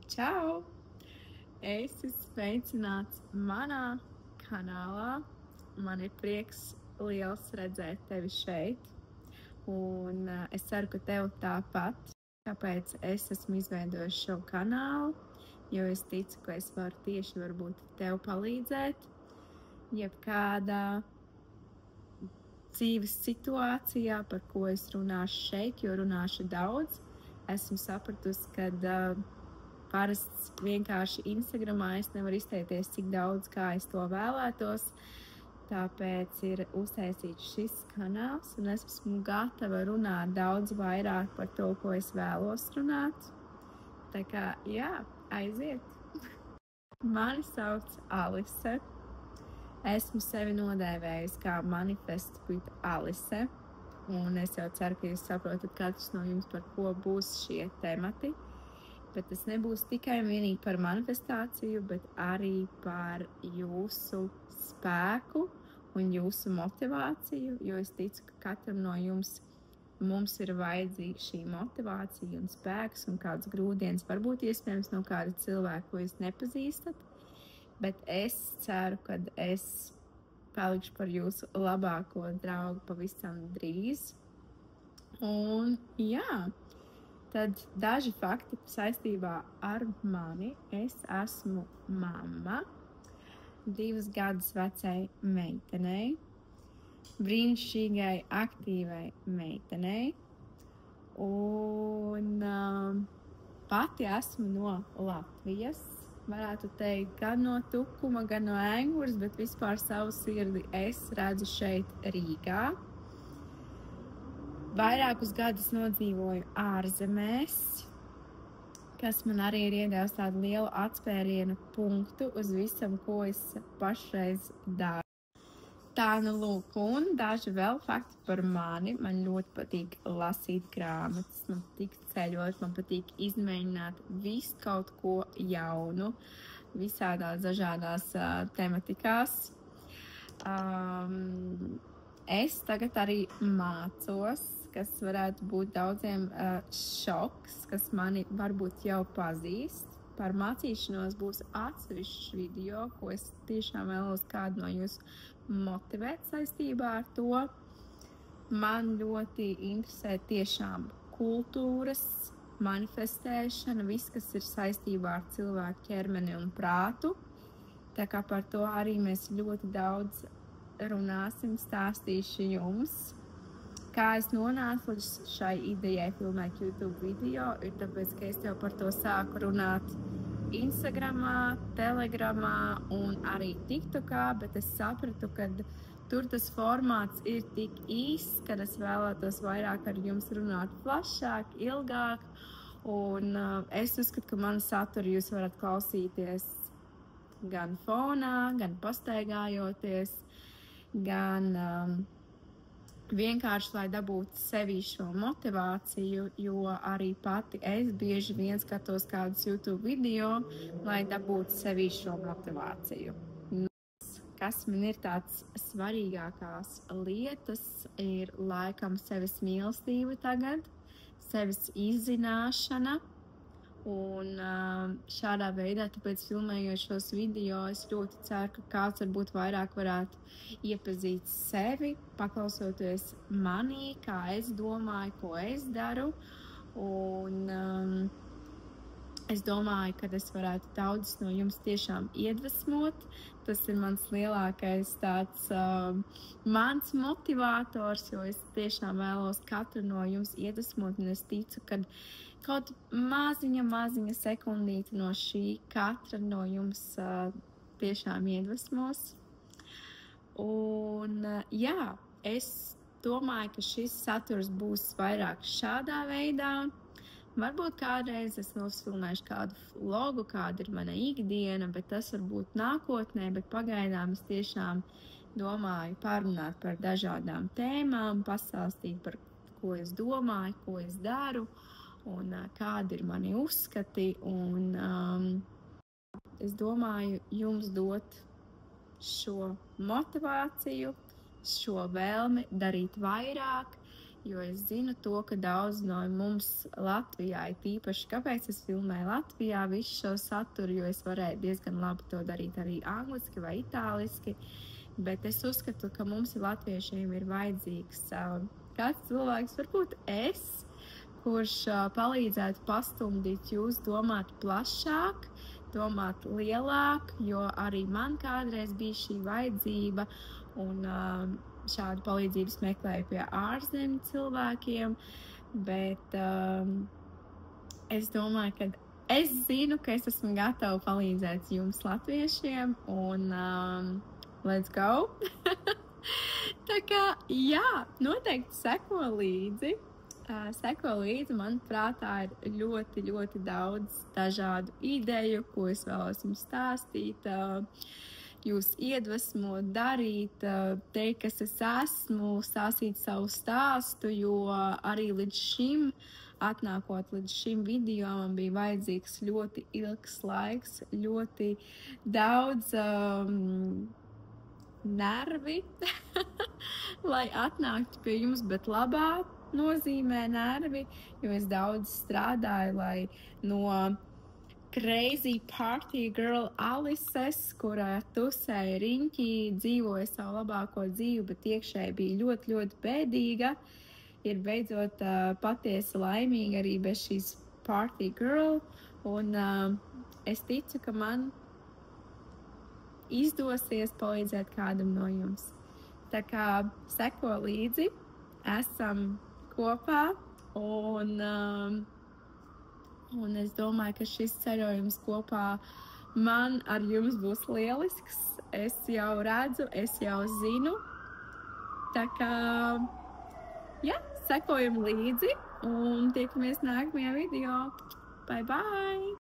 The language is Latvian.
Čau! Esi sveicināts manā kanālā. Man ir prieks liels redzēt tevi šeit. Un es ceru, ka tev tāpat. Kāpēc es esmu izveidojis šo kanālu? Jo es ticu, ka es varu tieši varbūt tev palīdzēt. Jebkādā dzīves situācijā, par ko es runāšu šeit, jo runāšu daudz. Esmu sapratusi, ka parasts vienkārši Instagramā es nevaru izteikties tik daudz, kā es to vēlētos. Tāpēc ir uztaisīts šis kanāls, un es esmu gatava runāt daudz vairāk par to, ko es vēlos runāt. Tā kā, jā, aiziet! Mani sauc Alise. Esmu sevi nodēvējusi kā Manifest with Alise, un es jau ceru, ka jūs saprotat katrs no jums, par ko būs šie temati. Bet tas nebūs tikai un vienīgi par manifestāciju, bet arī par jūsu spēku un jūsu motivāciju, jo es ticu, ka katram no mums ir vajadzīga šī motivācija un spēks un kāds grūdienis, varbūt iespējams no kāda cilvēka, ko jūs nepazīstat, bet es ceru, ka es palikšu par jūsu labāko draugu pavisam drīz. Un jā, tad daži fakti saistībā ar mani. Es esmu mamma 2 gadus vecai meitenei, brīnišķīgai, aktīvai meitenei. Un pati esmu no Latvijas. Varētu teikt, gan no Tukuma, gan no Engures, bet vispār savu sirdi es redzu šeit Rīgā. Vairākus gadus nodzīvoju ārzemēs, kas man arī ir iedevis tādu lielu atspērienu punktu uz visam, ko es pašreiz daru. Tā nu lūk, un daži vēl fakti par mani. Man ļoti patīk lasīt grāmatas, man patīk ceļot, man patīk izmēģināt visu kaut ko jaunu, visādās dažādās tematikās. Es tagad arī mācos, kas varētu būt daudziem šoks, kas mani varbūt jau pazīst. Par mācīšanos būs atsevišķs video, ko es tiešām vēlos kādu no jūs motivēt saistībā ar to. Man ļoti interesē tiešām kultūras, manifestēšana, viss, kas ir saistībā ar cilvēku ķermeni un prātu. Tā kā par to arī mēs ļoti daudz runāsim, stāstīšu jums. Kā es nonācu līdz šai idejai filmēt YouTube video, ir tāpēc, ka es jau par to sāku runāt Instagramā, Telegramā un arī TikTokā, bet es sapratu, ka tur tas formāts ir tik īss, ka es vēlētos vairāk ar jums runāt plašāk, ilgāk, un es uzskatu, ka manu saturu jūs varat klausīties gan fonā, gan pastaigājoties, gan vienkārši, lai dabūtu sevī šo motivāciju, jo arī pati es bieži vien skatos kādus YouTube video, lai dabūtu sevī šo motivāciju. Kas man ir tāds svarīgākās lietas, ir laikam sevis mīlestība tagad, sevis izzināšana. Un šādā veidā, tāpēc filmējot šos video, es ļoti ceru, ka kāds varbūt vairāk varētu iepazīt sevi, paklausoties manī, kā es domāju, ko es daru. Un es domāju, ka es varētu daudzus no jums tiešām iedvesmot. Tas ir mans lielākais tāds mans motivators, jo es tiešām vēlos katru no jums iedvesmot, un es ticu, ka kaut maziņa sekundīte no šī katra no jums tiešām iedvesmos. Un jā, es domāju, ka šis saturs būs vairāk šādā veidā. Varbūt kādreiz es uzfilmēšu kādu vlogu, kāda ir mana ikdiena, bet tas varbūt nākotnē, bet pagaidām es tiešām domāju parunāt par dažādām tēmām, pastāstīt par ko es domāju, ko es daru un kādi ir mani uzskati. Un es domāju jums dot šo motivāciju, šo vēlmi darīt vairāk, jo es zinu to, ka daudz no mums Latvijā ir tīpaši, kāpēc es filmēju Latvijā visu šo saturu, jo es varēju diezgan labi to darīt arī angliski vai itāliski, bet es uzskatu, ka mums latviešiem ir vajadzīgs kāds cilvēks, varbūt es, kurš palīdzētu pastumdīt jūs domāt plašāk, domāt lielāk, jo arī man kādreiz bija šī vajadzība un šādu palīdzības meklēju pie ārzemju cilvēkiem, bet es domāju, ka es zinu, ka es esmu gatava palīdzēt jums latviešiem un let's go! Tā kā, jā, noteikti seko līdzi. Manuprāt, ir ļoti, ļoti daudz dažādu ideju, ko es vēlos jums stāstīt, jūs iedvesmot, darīt, teikt, kas es esmu, stāstīt savu stāstu, jo arī līdz šim, atnākot līdz šim video, man bija vajadzīgs ļoti ilgs laiks, ļoti daudz nervi, lai atnāktu pie jums, bet labā nozīmē nervi, jo es daudz strādāju, lai no crazy party girl Alices, kurā tusēja riņķī, dzīvoja savu labāko dzīvi, bet iekšēji bija ļoti, ļoti bēdīga, ir beidzot patiesi laimīga arī bez šīs party girl, un es ticu, ka man izdosies palīdzēt kādam no jums. Tā kā seko līdzi, esam kopā, un es domāju, ka šis ceļojums kopā man ar jums būs lielisks. Es jau redzu, es jau zinu. Tā kā, jā, sekojam līdzi un tiekamies nākamajā video. Bye, bye!